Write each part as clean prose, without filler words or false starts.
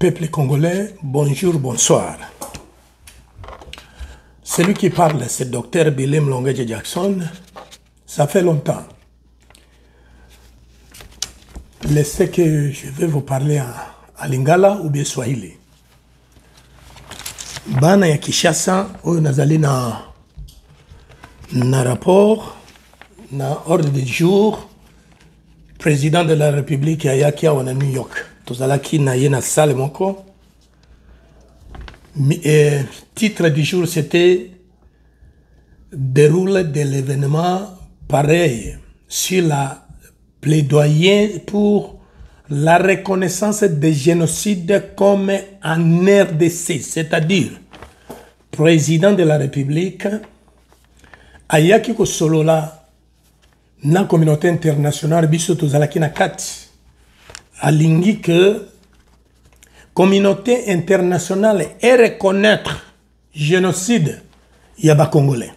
Peuple congolais, bonjour, bonsoir. Celui qui parle, c'est Dr Bilem Longeje Jackson. Ça fait longtemps. Laissez que je vais vous parler en Lingala ou bien Swahili. Bana ya Kinshasa, oyo nazali na rapport, na ordre du jour, président de la République ayaki awa na New York. Tozalaki na ye na salle moko. Titre du jour, c'était déroule de l'événement pareil sur la plaidoyer pour la reconnaissance des génocides comme en RDC, c'est-à-dire président de la République ayaki ko solola na communauté internationale biso tozalaki na kati alingi que communauté internationale et reconnaître génocide yaba congolais.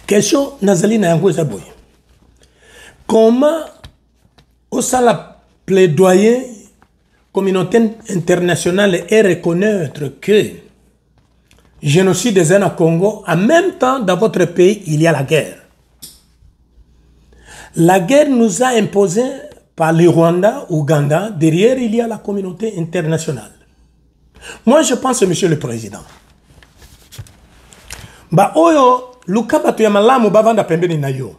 Question nazali na yango zaboy. Comment au sein la plaidoyer communauté internationale et reconnaître que génocide est un Congo, en même temps dans votre pays il y a la guerre. La guerre nous a imposé par le Rwanda, Ouganda, derrière il y a la communauté internationale. Moi je pense, monsieur le président, ba oyo lukaba to ya malamu bavanda pembeni na yo.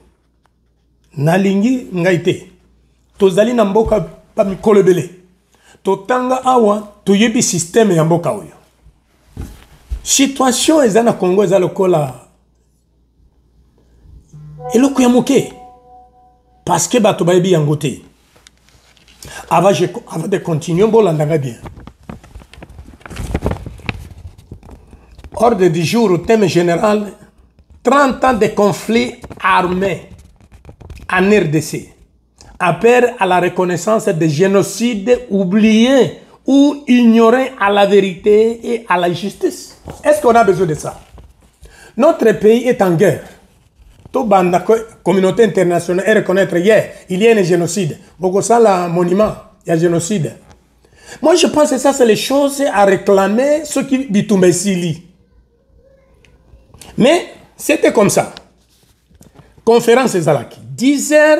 Nalingi ngaite. Tozali na mboka pa mikolo ebele. Totanga awa toyebi système ya mboka oyo. Situation eza na Congo eza lokola eloko ya moke. Parce que bato bayebi yango te. Avant de continuer, bolanda bien. Ordre du jour, au thème général, 30 ans de conflits armés en RDC. Appel à la reconnaissance des génocides oubliés ou ignorés à la vérité et à la justice. Est-ce qu'on a besoin de ça? Notre pays est en guerre. Tout la communauté internationale et reconnaître hier, il y a un génocide. Beaucoup ça, le monument, il y a un génocide. Moi, je pense que ça, c'est les choses à réclamer, ceux qui disent. Mais c'était comme ça. Conférence Zalaki. 10h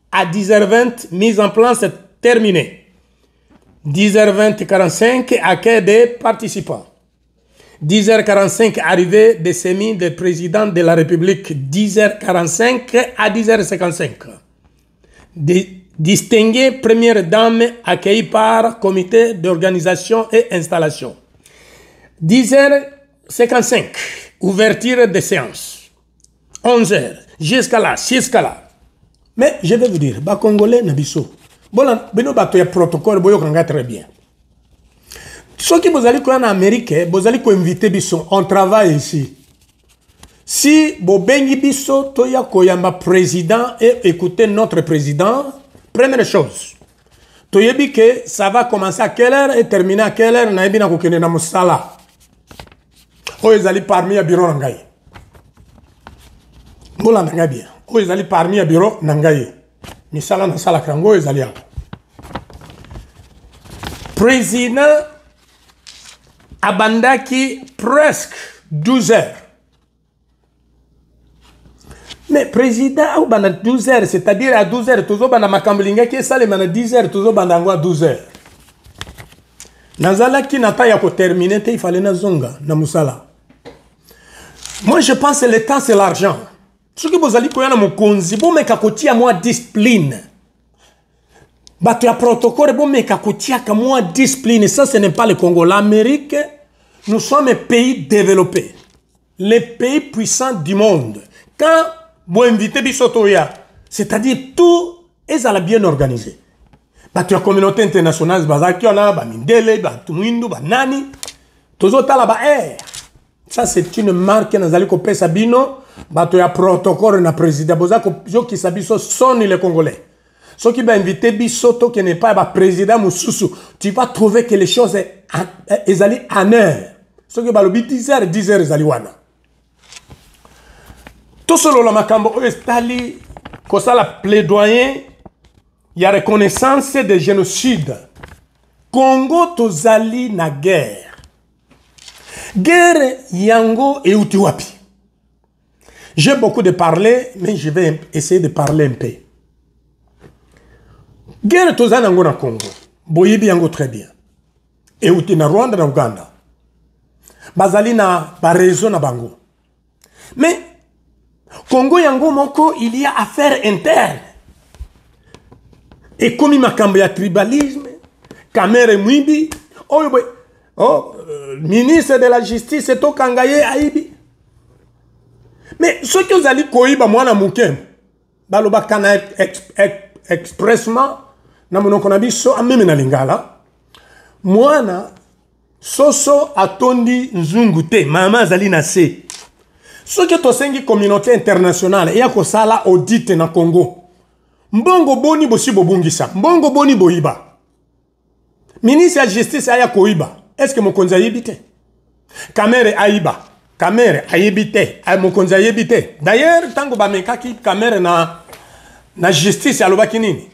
à 10h20, mise en place, terminée. 10h20, 45, accueil des participants. 10h45, arrivée des semis des présidents de la République. 10h45 à 10h55. Distinguée première dame accueillie par comité d'organisation et installation. 10h55, ouverture des séances. 11h, jusqu'à là. Mais je vais vous dire, les Congolais, Nabiso, il y a protocole, très bien. Ceux qui vous allez en Amérique, vous allez inviter biso, on travaille ici. Si vous bengi biso, toya koyamba président et écoutez notre président, première chose, toyebi que ça va commencer à quelle heure et terminer à quelle heure, na ebina kokene na musala. Oyo ezali parmi ya bureau nangai. Mbola nangai bien. Oyo ezali parmi ya bureau nangai. Misala na sala krango ezali ya. Président abandaki presque 12 heures. Mais président ou bana 12 heures, c'est-à-dire à 12 heures, toujours bana makambulinga qui est salé bana 10 heures, toujours bana ngwa 12 heures. Nazala ki nata ya ko terminer, il fallait na zonga na musala. Moi je pense que le temps c'est l'argent. Ce que vous allez koyana mokonzi, bon meka kotia moi discipline. Bato ya protocole, bon meka kotia ka moi discipline, ça ce n'est pas le Congo, l'Amérique. Nous sommes un pays développé, les pays puissants du monde. Quand vous invitez Bisotoya, c'est-à-dire tout est bien organisé. La communauté internationale, ça c'est une marque que Sabino, il protocole na président, qui sonne les Congolais. Ceux qui vont inviter Bisoto qui n'est pas président Moussoussou, tu vas trouver que les choses sont en heure. Ce qui est 10 heures, 10 heures, Zaliwana. Tout ce que makambo estali, comme ça la plaidoyer, il y a reconnaissance des génocides Congo tozali na guerre. Guerre yango et utiwapi. J'ai beaucoup de parler, mais je vais essayer de parler un peu. Guerre tozali nango na Congo. Boyibi yango très bien. Et uti na Rwanda na Uganda. Bazali na ba réseau na bango. Mais Congo yango moko il y a affaire interne. Et comme makambo ya tribalisme, Kamere Mwibi, ministre de la justice to Kangaye Aibi. Mais ce que vous allez koiba mwana mukem, baloba kana expressement na monoko na biso ameme na lingala. Mwana soso atondi nzungu te, mama zali na se. Ce que tosengi communauté internationale ya kosala audit na Congo. Mbongo boni bosi bobungisa, mbongo boni boiba. Ministre de la justice aya koiba. Est-ce que mokonzi ayibite? Kamere aiba. Kamere ayibite. Ay mokonzi ayibite. D'ailleurs, tango bamekaki kamere na justice alobaki nini?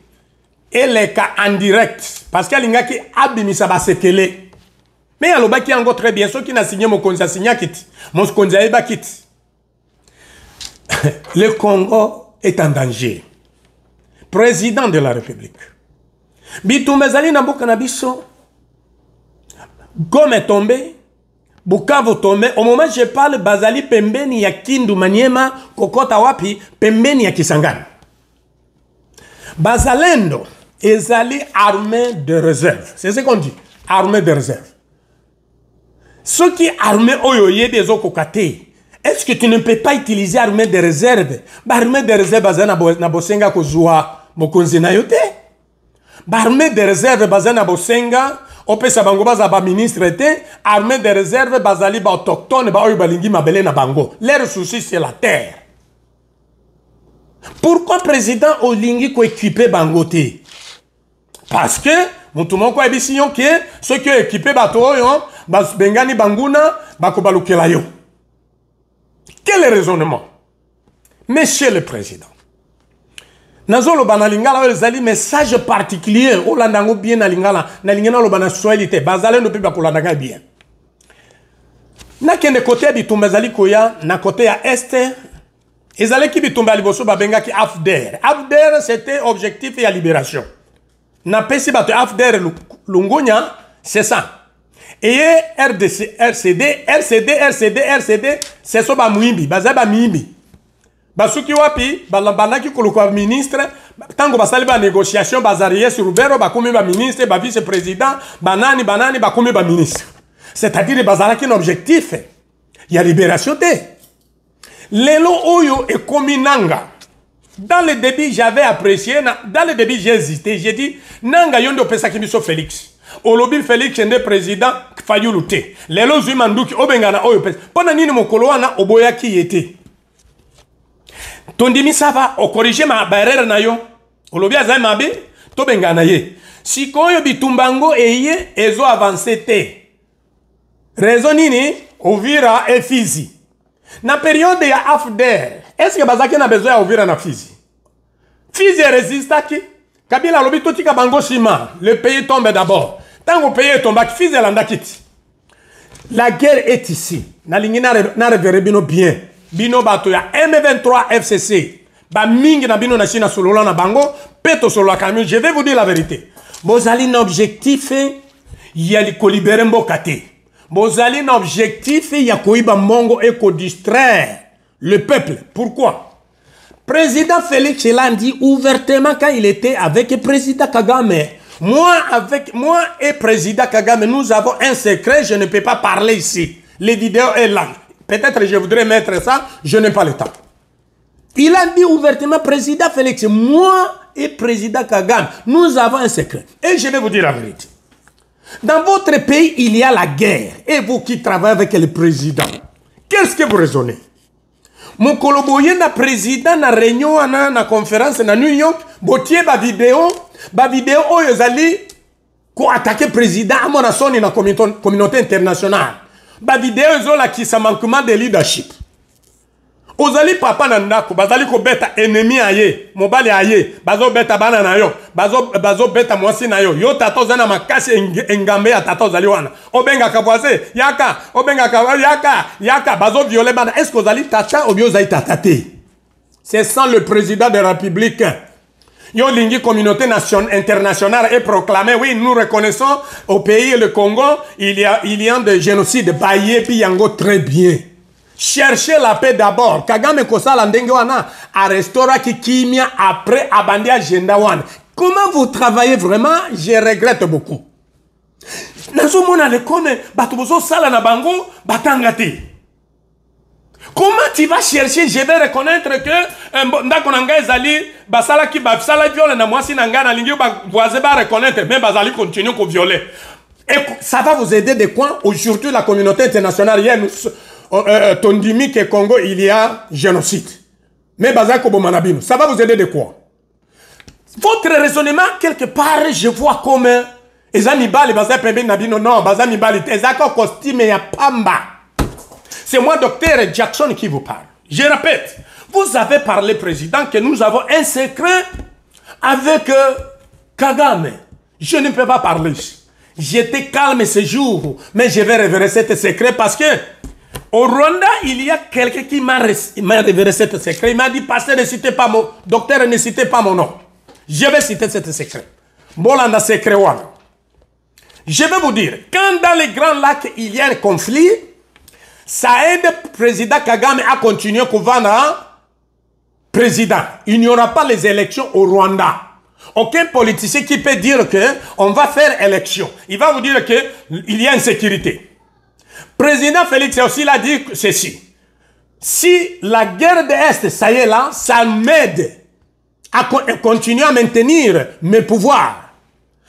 Elle ka en direct parce qu'elle ngaki abimisa basekele. Mais alobaki yango très bien, ceux qui n'a signé mokonzi signé kiti. Mokonzi aiba kiti. Le Congo est en danger. Président de la République. Bitumbezali na mboka na biso. Goma est tombé. Bukavu tombé. Au moment où je parle, Bazali pembeni ya Kindu Maniema, Kokota wapi, pembeni ya Kisangani. Bazalendo, ezali armée de réserve. C'est ce qu'on dit. Armée de réserve. Ceux qui armée oyoye des okokate. Est-ce que tu ne peux pas utiliser armée de réserve? Armée de réserve, bazana na bosenga kozua mokonzi na yote. Armée de réserve, bazana bosenga. Opesa bango baza ba ministre te. Armée de réserve, bazali ba autochtone, ba oyo balingi mabele na bango. Leur souci c'est la terre. Pourquoi président olingi ko équiper bango te? Parce que mutumo ko ebisiyon ke ceux qui équipé bato yo, bas bengani banguna, bakobalukela yo. Quel est le raisonnement? Monsieur le Président, Nazolo banalingala ezali message particulier olandango bien na lingala na lingena lo bana swahilité bazale no piba kolandanga bien. Na kende côté bitumba zali koya na côté ya est ezali ki bitumba liboso babenga ki AFDER. AFDER c'était objectif et libération. Na pesi bato AFDER lungonya c'est ça. Et RDC, RCD, c'est ça ba muimbi, bazaba muimbi. Basuki wapi, balambana ki kolokwa ministre, tango basali ba négociation, bazariye sur Rubero, bakomi ba ministre, ba vice-président, banani, bakomi ba ministre. C'est-à-dire bazala ki un objectif. Il y a libération de. Lelo oyo e kominanga. Dans le début, j'avais apprécié, dans le début, j'ai hésité, j'ai dit, nanga yondo pesa kimiso Félix. Olobi Félix ende président Fayulu te. Lelo zui manduki obengana oyo pesa. Pona nini mokolo wana oboya ki yete. Tondimi sava o corriger ma barrière na yo. Olobi azai mabe to bengana ye. Sikoyo bitumbango eye ezo avancer te. Raison nini Uvira et Fizi. Na période ya AFDER, est-ce que bazaki na besoin ya Uvira na Fizi? Fizi résiste ki Kabila lobi totika bango sima, le pays tombe d'abord. Tant que le pays tombe, Fizi landa kiti. La guerre est ici. Na lingina na revere bino bien. Bino bato ya M23 FCC. Ba mingi na bino na China solola na bango, peto solo kami. Je vais vous dire la vérité. Bozali na objectif ya li ko libérer mbokate. Bozali na objectif ya ko iba mongo et ko distraire le peuple. Pourquoi? Président Félix l'a dit ouvertement quand il était avec le président Kagame. Moi et président Kagame, nous avons un secret, je ne peux pas parler ici. Les vidéos est là. Peut-être je voudrais mettre ça, je n'ai pas le temps. Il a dit ouvertement, président Félix, moi et président Kagame, nous avons un secret. Et je vais vous dire la vérité. Dans votre pays, il y a la guerre. Et vous qui travaillez avec le président, qu'est-ce que vous raisonnez? Mon coloboye na président na réunion na conférence na New York, botier ba vidéo oyo zali ko attaquer président amona soni na communauté internationale. Ba vidéo zo la qui sa manquement de leadership. ozali papa na ndako bazali ko beta ennemi aye mobali aye bazo beta bana na yo bazo beta mwasi na yo yo tata ozana makasi engambe ya tata ozali wana obenga ka voisin yaka obenga ka yaka bazo violer bana est-ce que ozali tata ou bien ozali tata te c'est sans le président de la République. Yo lingi communauté internationale est proclamé oui nous reconnaissons au pays le Congo il y a de génocide baye pi yango très bien. Cherchez la paix d'abord. Kagame kosala ndenge wana a restaura ki kimia après abandi agenda wana. Comment vous travaillez vraiment? Je regrette beaucoup. Nazo mona le kone batu bozo sala na bango batangati. Comment tu vas chercher? Je vais reconnaître que ndako nanga ezali basala ki basala viole na mwasi nanga na lingi ba voisin ba reconnaître mais bazali continue ko violer. Et ça va vous aider de quoi? Aujourd'hui la communauté internationale hier nous Tondimi que Congo il y a génocide. Mais bazako bomanabino, ça va vous aider de quoi? Votre raisonnement quelque part je vois comme ezami bali bazay pembe nabino non bazami bali ezako costume ya pamba. C'est moi docteur Jackson qui vous parle. Je répète, vous avez parlé président que nous avons un secret avec Kagame. Je ne peux pas parler. J'étais calme ce jour, mais je vais révéler ce secret parce que au Rwanda, il y a quelqu'un qui m'a révélé ce secret. Il m'a dit, pasteur, ne citez pas mon docteur, ne citez pas mon nom. Je vais citer ce secret. Bolanda secret one. Je vais vous dire, quand dans les Grands Lacs, il y a un conflit, ça aide le président Kagame à continuer comme président. Il n'y aura pas les élections au Rwanda. Aucun politicien qui peut dire qu'on va faire élection. Il va vous dire qu'il y a une sécurité. Président Félix aussi l'a dit ceci. Si la guerre de l'Est, ça y est là, ça m'aide à continuer à maintenir mes pouvoirs.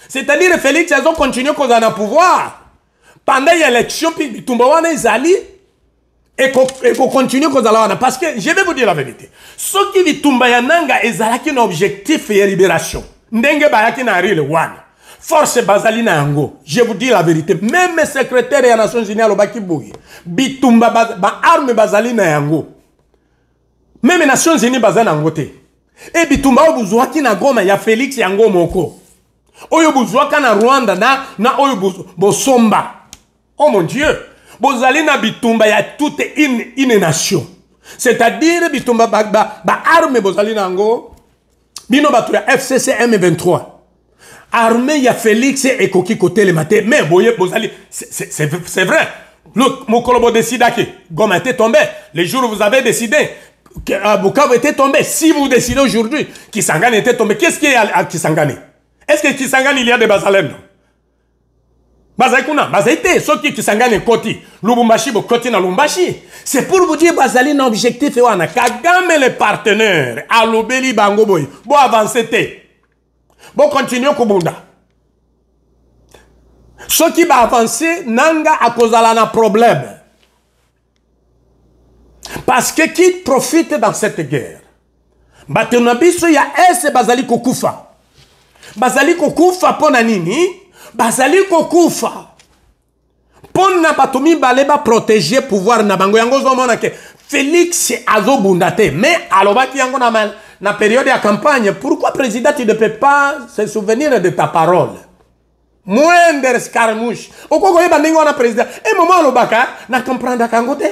C'est-à-dire Félix, ils ont continué qu'on a pouvoir. Pendant l'élection, puis Tumbawana Izali, et qu'on continue qu'on a parce que je vais vous dire la vérité. Ce qui dit Tumbayananga est un objectif et libération. Ndenge Bayaki na le one. Force Bazali na yango. Je vous dis la vérité. Même le secrétaire des Nations Unies à l'Obaki Bougi. Bitumba ba arme Bazali na yango. Même les Nations Unies Bazali na yango te. Et Bitumba Obuzwaki na Goma ya Félix yango moko. Oyo Buzwaka na Rwanda na Oyo Bosomba. Oh mon Dieu. Bozali na Bitumba ya toute une nation. C'est-à-dire Bitumba ba arme Bozali na yango. Bino batu ya FCC M23. Armée ya Félix et Koki côté le matin. Mais Bozali, c'est vrai. Mon colobo décide que Goma était tombé. Les jours où vous avez décidé que Bukavu était tombé. Si vous décidez aujourd'hui que Kisangani était tombé, qu'est-ce qu'il y a à Kisangani? Est-ce que Kisangani il y a des Bazalem? Bazaikuna, Bazaite, ceux qui Kisangani Koti, Lubumbashi, Koti na Lumbashi. C'est pour vous dire, Bazali, non objectif, wana Kagame les partenaires, Alobeli Bango Boy, bon avancer. Bon, continuez Kubunda. Ce qui va avancer, Nanga a causé un problème. Parce que qui profite dans cette guerre? Batunabiso ya ese Bazali Kokufa. Bazali Kokufa pona nini? Bazali Kokufa. Pona batumi baleba protéger pouvoir na bango yango zomona ke Félix azo bundate. Mais alobaki yango na mal. Na période de campagne, pourquoi président tu ne peux pas se souvenir de ta parole? Moindre escarmouche. Au quoi vous avez un président? Et moment le baka, na comprendre kangote.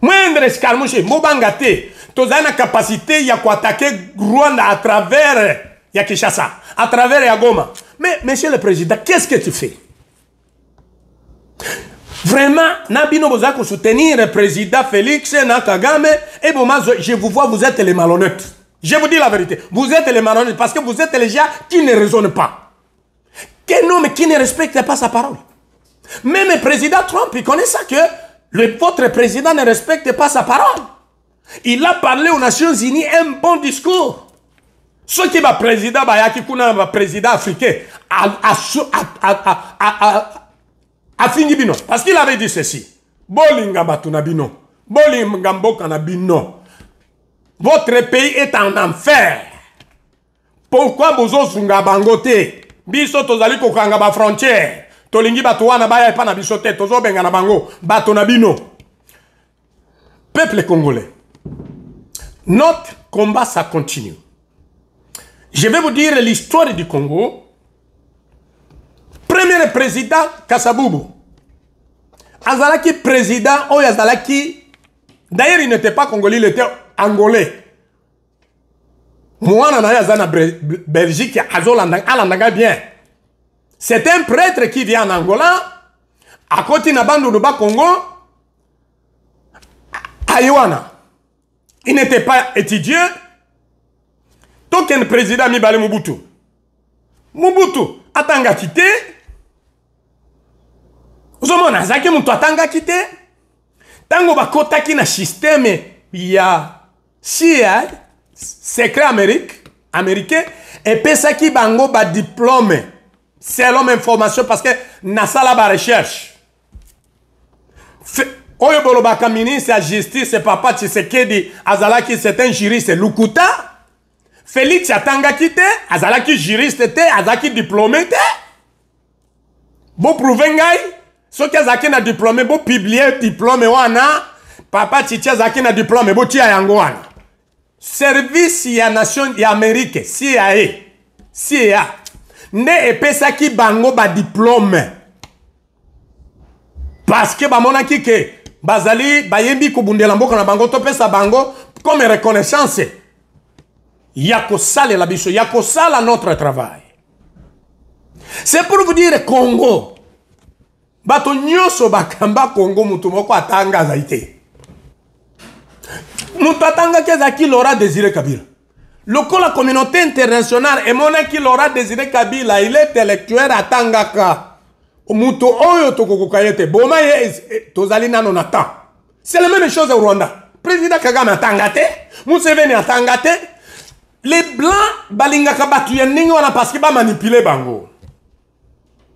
Moindre escarmouche, mobangate. Tu as une capacité ya ko attaquer Rwanda à travers ya Kinshasa, à travers ya Goma. Mais monsieur le président, qu'est-ce que tu fais? Vraiment, Nabino Bozako soutenir le président Félix Kagame et bon, je vous vois, vous êtes les malhonnêtes. Je vous dis la vérité. Vous êtes les malhonnêtes parce que vous êtes les gens qui ne raisonnent pas. Quel homme qui ne respecte pas sa parole. Même le président Trump, il connaît ça que votre président ne respecte pas sa parole. Il a parlé aux Nations Unies un bon discours. Ce qui va président, président africain, Affingi bino. Parce qu'il avait dit ceci. Bolinga batuna bino. Bolinga mboka na bino. Votre pays est en enfer. Pourquoi bozo sunga bangote? Biso tozali kokanga ba frontière. Tolingi batuana baya pa na biso te tozo benga na bango. Batuna bino. Peuple congolais, notre combat, ça continue. Je vais vous dire l'histoire du Congo. Premier président, Kassaboubou. Azalaki président, Azalaki. D'ailleurs, il n'était pas congolais, il était angolais. Moi, en Belgique, Azolandanga bien. C'est un prêtre qui vient en Angola, à côté de Bandouba Congo, à Yoana. Il n'était pas étudiant. Donc, un président Mibale Mobutu. Mobutu, atanga quitté. Vous avez dit que atanga quitté. Tango bakota ki na système, il y a CIA, secret américain, et pesa ki bango ba diplôme. C'est l'homme information parce que Nassala ba recherche. Oyo bolobaka ministre à justice, c'est Papa Tshisekedi, Azalaki, c'est un juriste, Lukuta. Félix Atanga Kite, Azalaki juriste, Azalaki diplômé. Bon prouvengai, ce qui Azalaki na diplômé, bon publier diplôme wana, Papa Tshisekedi Azalaki na diplôme, bon tia yango wana. Service ya nation ya Amérique, CIA. Ne epesaki bango ba diplôme. Parce que ba monaki ke bazali bayembi kubundela mboka na bango to pesa bango comme reconnaissance. Yakosala la biso, yakosala notre travail. C'est pour vous dire Congo. Bato nyoso bakamba Congo mutu moko atanga zaite. Mutu atanga kezaki Laurent Désiré Kabila. La communauté internationale et mon qui Laurent Désiré Kabila, il est intellectuel à Tangaka. Mutu oyo tokokokayete. Boma ye tozali nano natan. C'est la même chose au Rwanda. Président Kagame a tangate. Museveni a tangate. Les blancs balingaka batuye ningo wana parce que ba manipuler bango.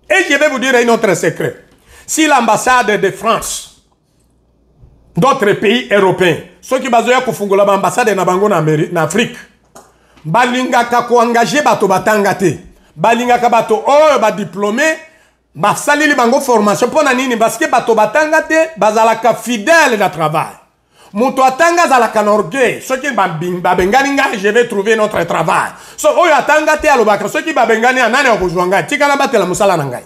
Et je vais vous dire un autre secret. Si l'ambassade de France, d'autres pays européens, ceux qui bazoya kufungula l'ambassade na bango na Afrique, balingaka ko engager bato batangate. Balingaka bato oyo ba diplômé, ba salili bango formation pona nini parce que bato batangate bazalaka fidèle na travail. Muto atanga zalaka norgé, ceux qui babenganinga, je vais trouver notre travail. So oyo atanga te alobaka, ceux qui babengani anane okuzwanga, tikana batela musala nangai.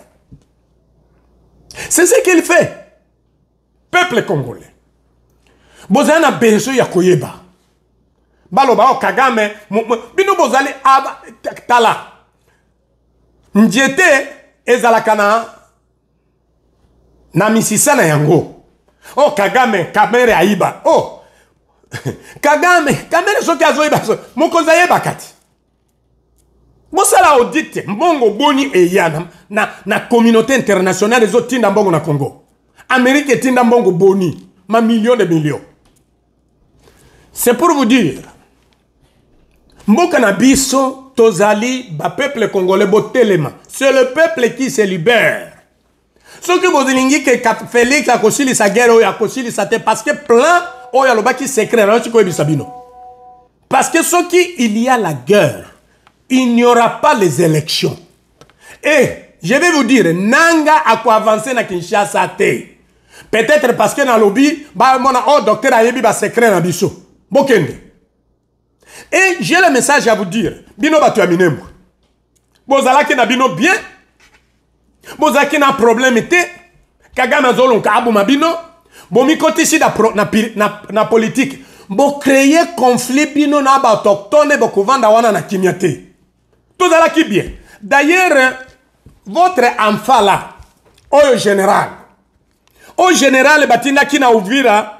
C'est ce qu'il fait. Peuple congolais. Bozana beso ya koyeba. Baloba o Kagame, bino bozali aba tala. Njete ezalaka na misisana yango. Oh Kagame, kamere aiba. Oh Kagame, kamere soki azoiba so. Mokonzi ayeba kati. Mosala audite mbongo boni eyana na communauté internationale ezo tinda mbongo na Congo. Amérique tinda mbongo boni, ma millions de millions. C'est pour vous dire. Mboka na biso tozali ba peuple congolais botelema. C'est le peuple qui se libère. Ce que vous dites que Félix a conçu sa guerre ou a conçu sa terre parce que plein ou y a le bas qui s'écrit parce que ce qui il y a la guerre, il n'y aura pas les élections. Et je vais vous dire, nanga a quoi avancer na Kinshasa te. Peut-être parce que dans le lobby, bah mon docteur Ayebi va s'écrire na biso. Bokende. Et j'ai le message à vous dire. Bino batu aminembo. Bozalaki na bino bien. Bozaki na problème te Kagame zolonka abu mabino bo mikoti si na politique bo créer conflit bino na ba autochtone bo kovanda wana na kimyate tout ça là qui bien. D'ailleurs votre enfant là au général batinda kina Uvira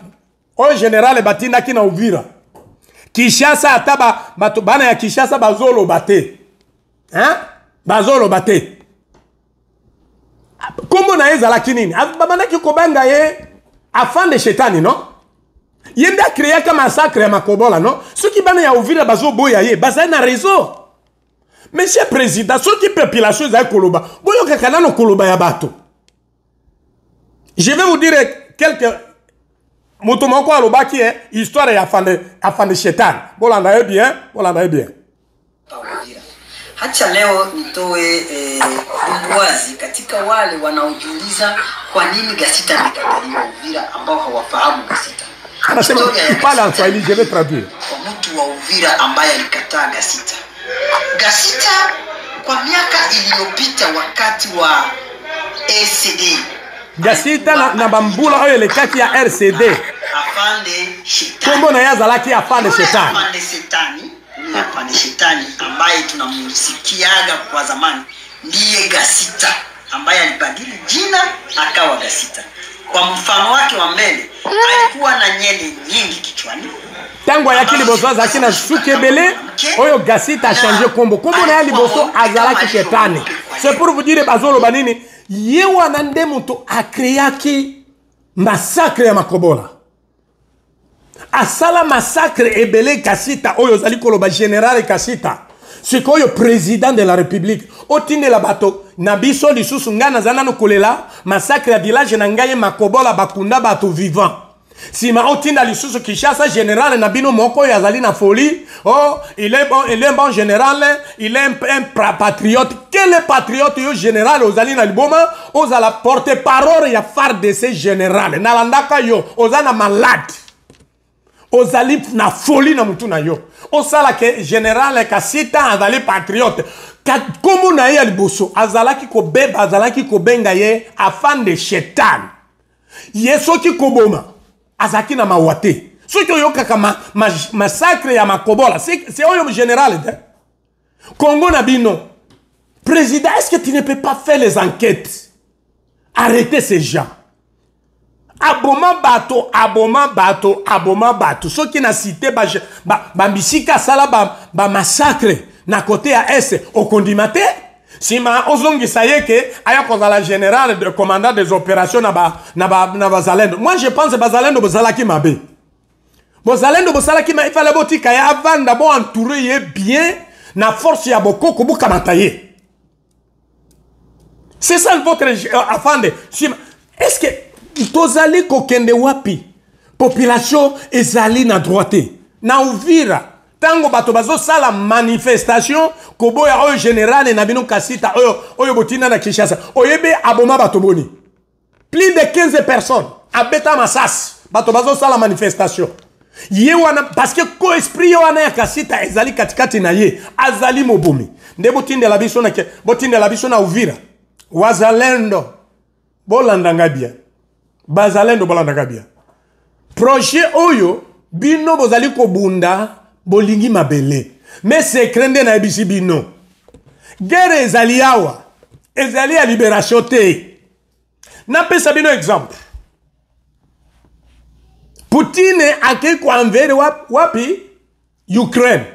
Kinshasa ataba bato bana ya Kinshasa bazolo bate bazolo bate. Comment na ezala kinini? Babana ki kobanga ye afin de chetani, non? Yenda créé comme massacre ya makobola, non? Ceux qui bana ya Uvira bazo boya ye, baza na réseau. Monsieur président, ceux qui population za koloba, boyo kakana no koloba ya bato. Je vais vous dire quelques motomoko aloba qui est histoire ya afin de chetani. Bolanda bien. Hacha leo nitoe uwazi katika wale wanaojiuliza kwa nini Gasita amekataliwa Uvira ambao hawafahamu Gasita. Parle en Swahili, je vais traduire. Kwa mtu wa Uvira ambaye alikataa Gasita. Gasita kwa miaka iliyopita wakati wa RCD. Gasita na bambula oyo le kati ya RCD. Afande Shetani. Kombo na yazalaki afande Shetani. Afande Shetani. Afande Shetani ambaye tunamsikiaga kwa zamani ndiye Gasita ambaye alibadili jina akawa Gasita. Kwa mfano wake wa mbele alikuwa na nyele nyingi kichwani. Tango ya liboso azaki na sukebele oyo Gasita a changé kombo. Kombo na ya liboso azalaki Shetani. C'est pour vous dire bazolo banini yewa na nde muto a créaki massacre ya makobola. Asala massacre ebele Kasita oyo zali koloba général Kasita. C'est quoi le président de la République? Otinde la bato nabiso lisusu ngana zanano kolela massacre ya village na ngaye makobola bakunda bato vivant. Si ma otinda lisusu Kishasa général nabino moko yazali na folie. Oh, il est bon général, il est un patriote. Quel est patriote yo général ozali na liboma ozala porte-parole ya phare de ces général. Nalandaka yo ozana malade. Ozali na folie na mutu na yo. Osala ke général Kasita azali patriote. Komu na ye liboso azalaki ko beba azalaki ko benga ye afande Shetani. Yeso ki koboma azaki na mawate. Soki oyo kaka massacre ya makobola c'est oyo général de Congo na bino. Président, est-ce que tu ne peux pas faire les enquêtes? Arrêtez ces gens. Aboma bato. Ce qui n'a cité, misika sala massacre na côté à est au condimate. Si ma ozongi saye ke aya kozala général de commandant des opérations na bazalendo. Moi je pense bazalendo bozalaki mabe. Bozalendo bozalaki ma il fallait botika ya avant d'abord entourer bien na force ya bokoko bukamataye. C'est ça votre afande. Est-ce que tozali kokende wapi population ezali na droite na Uvira tango bato bazo sala manifestation koboya oyo général na bino Kasita oyo botina na Kinshasa oyebe aboma bato boni plus de 15 personnes abeta masas bato bazo sala manifestation ye wana parce que ko esprit wana ya Kasita ezali katikati na ye azali mobomi nde botindela biso na Uvira wazalendo bolandanga bien bazalendo bolandanga bien projet oyo bino bozali kobunda bolingi mabele mais secret nde na ebisi bino guerre ezali awa ezali ya libération te napesa bino exemple Poutine akei ko envers wapi Ukraine.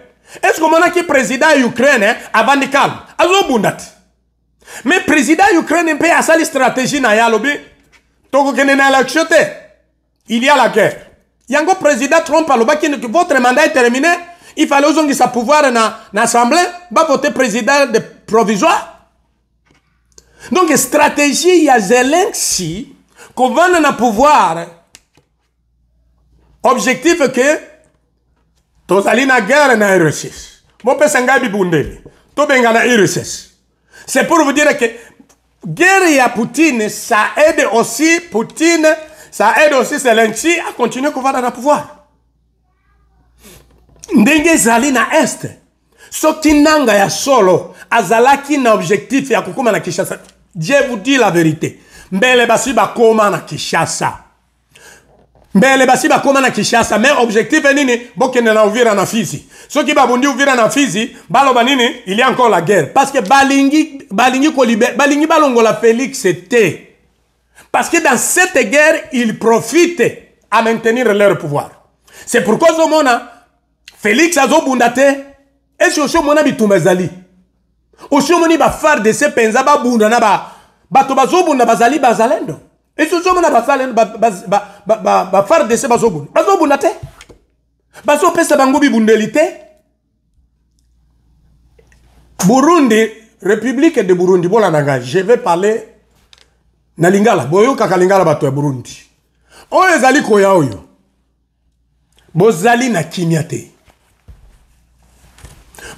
Est-ce que monaki président Ukraine avant de calme azobunda te mais président Ukraine peut asali stratégie na yalobi toko kene na élection te il y a la guerre. Yango président Trump alobaki que votre mandat est terminé, il fallait ozongi sa pouvoir na assemblée, ba voter président de provisoire. Donc stratégie ya Zelensky qu'on va na pouvoir objectif que tozali na guerre na RSS. Mo pesa ngabi bundeli. To benga na RSS. C'est pour vous dire que guerre ya Poutine ça aide aussi Poutine. Ça aide aussi Zelensky à continuer à dans le pouvoir. Ndenge zali na est. Soki nanga ya solo azalaki na objectif ya kukuma na Kinshasa. Je vous dis la vérité. Mbele basi bakoma na Kinshasa. Mbele basi bakoma na Kinshasa. Mais objectif est nini? Bokene na Uvira na Fizi. Soki babundi Uvira na Fizi, baloba nini? Il y a encore la guerre. Parce que balingi balongola Félix c'était. Parce que dans cette guerre, ils profitent à maintenir leur pouvoir. C'est pourquoi Félix Azobundate et si aussi mona bitumazali. Aussi moni ba faire de ces penza ba bunda na bato bazobunda bazali bazalendo. Et si aussi mona ba faire de ces bazobundate. Bazo pesa bango bibundelite. Burundi, République de Burundi, bolanaga, je vais parler na lingala boyo kaka lingala bato ya Burundi oyo ezali koya oyo bozali na kimia te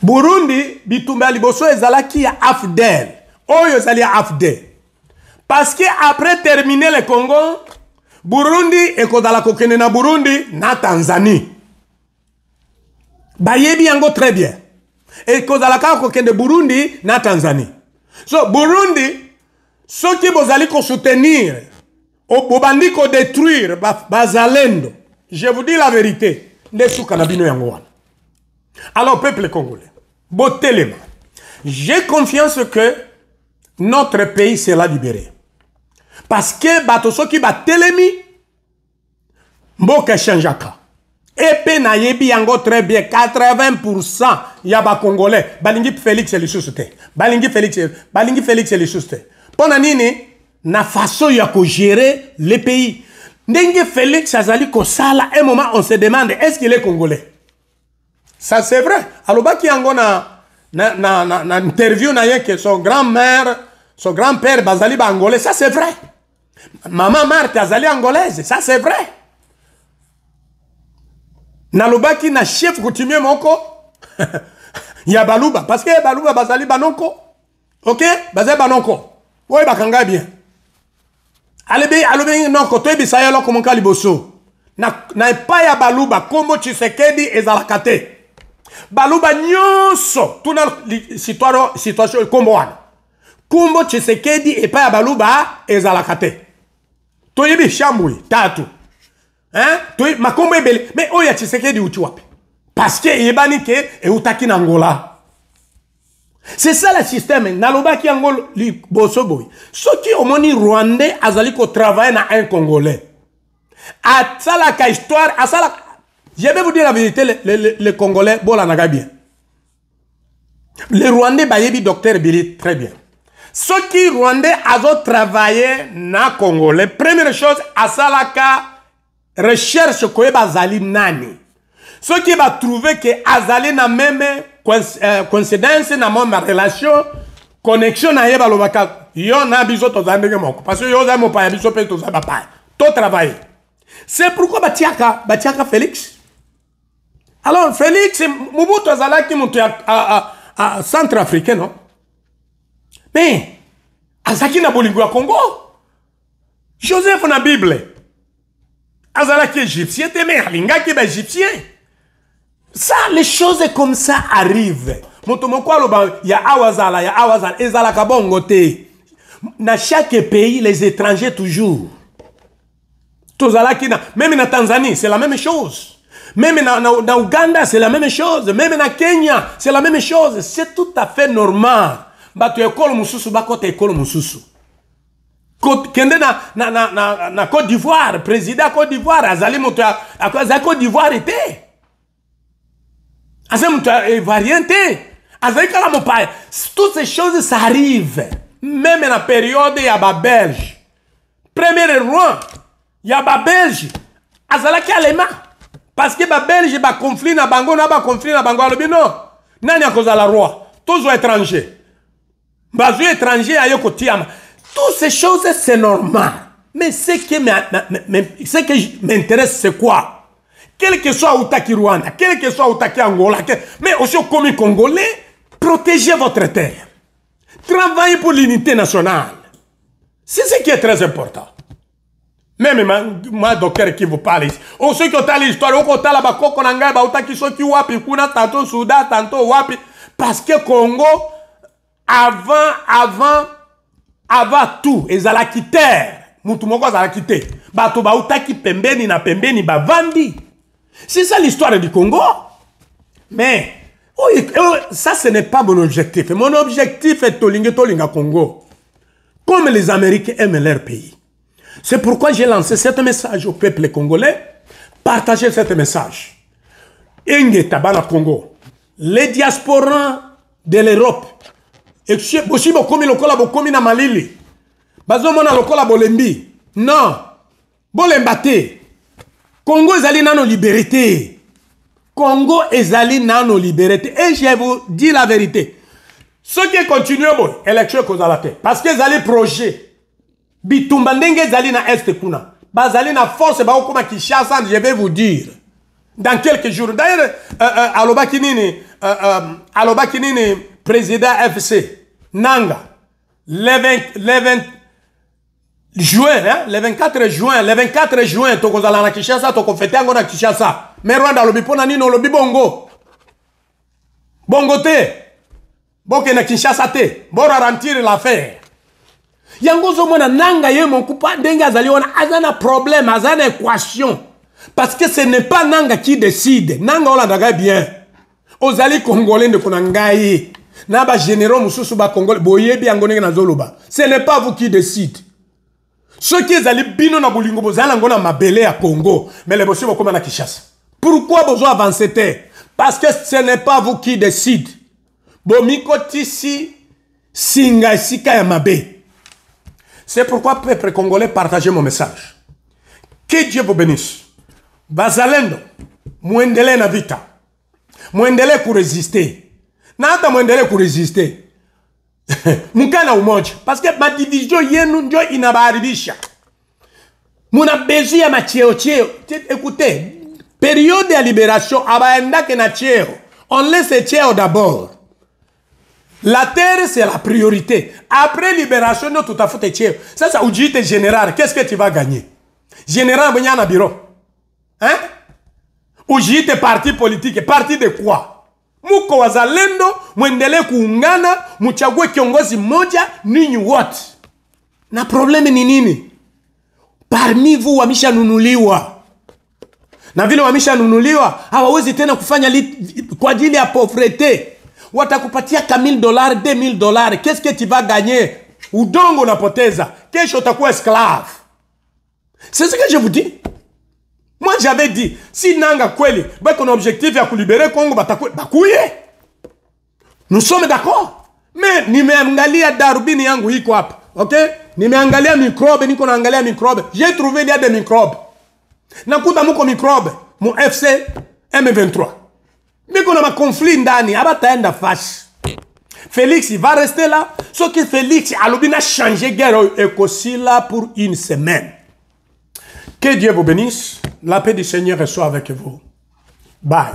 Burundi bitumba liboso ezalaki ya AFDEL oyo ezali ya AFDEL parce que après terminer le Congo Burundi ekozala kokende na Burundi na Tanzanie. Bayebi yango très bien. Ekozala ka kokende Burundi na Tanzanie. So Burundi, ceux qui bozali ko soutenir, bobandi ko détruire bazalendo. Je vous dis la vérité. Ndesu kanabino yango wana. Alors peuple congolais, botelema. J'ai confiance que notre pays sera libéré. Parce que bato soki batelemi mboka changeaka. Et pe na yebi yango très bien 80% ya ba congolais balingi Félix Lissousté. Balingi Félix Lissousté. Pona nini na façon ya ko gérer le pays. Ndenge Félix azali ko sala un moment on se demande est-ce qu'il est congolais. Ça c'est vrai. Alobaki yango na interview na yeke son grand-père bazali ba angolais, ça c'est vrai. Maman Marthe azali angolaise, ça c'est vrai. Nalobaki na chef coutumier moko ya Baluba parce que Baluba bazali banoko. OK? Bazali banoko. Oui bakanga bien. Alebe noko to ebisa yalo komonka liboso. Na pa ya Baluba kombo Tshisekedi ezalakate. Baluba nyonso tuna situation kombo wana. Kombo Tshisekedi et pa ya Baluba ezalakate. To yebi shambui tatu. Hein? Toi, ma combo est belle. Mais oh, ya Tshisekedi uti wapi? Parce que yebani ke e utaki na Angola. C'est ça le système. Naloba ki Angola li boso boy. Ce qui au moni rwandais azali ko travailler na un congolais. A ça la histoire, a ça la je vais vous dire la vérité, les congolais bola naga bien. Les rwandais bayebi docteur Billy très bien. Ce qui rwandais azo travailler na congolais, première chose a ça la recherche ko bazali nani. Ceux qui va trouver que azali na même coïncidence na même relation connexion na yeba lobaka yo na biso to zandenge moko parce que yo za mo pa biso pe to za papa to travailler. C'est pourquoi batiaka Félix. Alors Félix Mobutu azalaki mutu à centrafricain non? Mais azaki na bolingo ya Congo. Joseph na Bible azalaki égyptien, mais alingaki ba égyptien. Ça, les choses comme ça arrivent. Motomoko aloba ya awazala, ezalaka bongo te. Dans chaque pays, les étrangers toujours. Tozalaki na, même na Tanzanie, c'est la même chose. Même na Ouganda, c'est la même chose. Même na Kenya, c'est la même chose. C'est tout à fait normal. Bato ekolo mususu bakote ekolo mususu. Kende na Côte d'Ivoire, président Côte d'Ivoire, azali moto à Côte d'Ivoire était. Azali moto ivoirien était. Azali kala mopaye. Toutes ces choses ça arrive. Même dans la période ya ba Belge. Premier roi, ya ba Belge. Azala ki alema. Parce que ba Belge ba conflit na bango na ba conflit na bango alobi non. Nani akozala roi? Tous étrangers. Bazu étranger ayo kotiama. Toutes ces choses, c'est normal. Mais ce qui m'intéresse, c'est quoi? Quel que soit Outaki Rwanda, quel que soit Outaki Angola, mais aussi comme Congolais, protégez votre terre. Travaillez pour l'unité nationale. C'est ce qui est très important. Même moi, docteur, qui vous parle ici. On sait que tu l'histoire, on a la bako, on a Outaki Soki Wapi, Kuna, tantôt Soudan, tantôt Wapi. Parce que Congo, avant tout, ezalaki terre. Mutu moko ezalaki te. Bato ba utaki pembeni na pembeni ba vandi. C'est ça l'histoire du Congo. Mais ça ce n'est pas mon objectif. Mon objectif est tolinga Congo. Comme les Américains aiment leur pays. C'est pourquoi j'ai lancé ce message au peuple congolais. Partagez ce message. Inge tabana Congo. Les diasporans de l'Europe. Et aussi bokomi lokola bokomi na malili. Bazo mona lokola bolembi. Non. Bolembate. Congo ezali nano liberté. Congo ezali nano liberté. Et je vous dis la vérité. Ceux qui continuent bon, élection kozalate. Parce que ezali projet. Bitumba ndenge ezali na est kuna. Bazali na force ba okoma Kinshasa, je vais vous dire. Dans quelques jours. D'ailleurs, alobaki nini président FC Nanga, juin, hein? Le 24 juin, le 24 juin, toko zala na Kinshasa, toko fete yango na Kinshasa. Mais Rwanda lobi pona nino lobi bongo. Bongo te. Boke na Kinshasa te. Bora ralentir l'affaire. Yango zo mona nanga ye mon kupa ndenge azali wana azana problème, azana équation. Parce que ce n'est pas nanga qui décide. Nanga ola daga bien. Ozali congolais de konangaye. Na ba généraux mususu ba congolais boyebi yango ndenge na zoloba. Ce n'est pas vous qui décide. Ceux qui zali bino na bolingo bozala ngona mabele à Congo, mais les bossi bokoma na Kinshasa. Pourquoi besoin avancer te? Parce que ce n'est pas vous qui décide. Bomiko tisi singa sika ya mabe. C'est pourquoi, peuple congolais, partagez mon message. Que Dieu vous bénisse. Bazalendo, muendele na vita. Muendele pour résister. Nata muendele pour résister. Mukana umoja. Parce que ma division yenu ndio inabaribisha. Muna besoin ya macheo cheo. Écoutez, période de libération, abaenda ke na cheo. On laisse cheo d'abord. La terre, c'est la priorité. Après libération, nous tout à fait tiers. Ça, ça, ujite général. Qu'est-ce que tu vas gagner? Général, il y a un bureau. Hein? Ujite parti politique. Parti de quoi? Muko wazalendo, mwendele kuungana, muchagwe kiongozi moja, ninyi what? Na probleme ni nini? Parmi vous, wamisha nunuliwa. Na vile wamisha nunuliwa, hawawezi tena kufanya kwa ajili ya pauvreté. Watakupatia ka $1000, $2000. Qu'est-ce que tu vas gagner? Udongo unapoteza. Kesho utakuwa esclave. C'est ce que je vous dis. Moi j'avais dit, si nanga kweli, bako na objectif ya kulibere Congo bakuye. Nous sommes d'accord. Mais nimeangalia darubini yangu iko hapa. OK? Nimeangalia microbe, niko naangalia microbe. J'ai trouvé il y a des microbes. Nakuta muko microbe, mu FC M23. Mais qu'on a un conflit ndani, abataenda fâche. Félix, il va rester là. Sauf que Félix, a changé guerre écossais là pour une semaine. Que Dieu vous bénisse. La paix du Seigneur soit avec vous. Bye.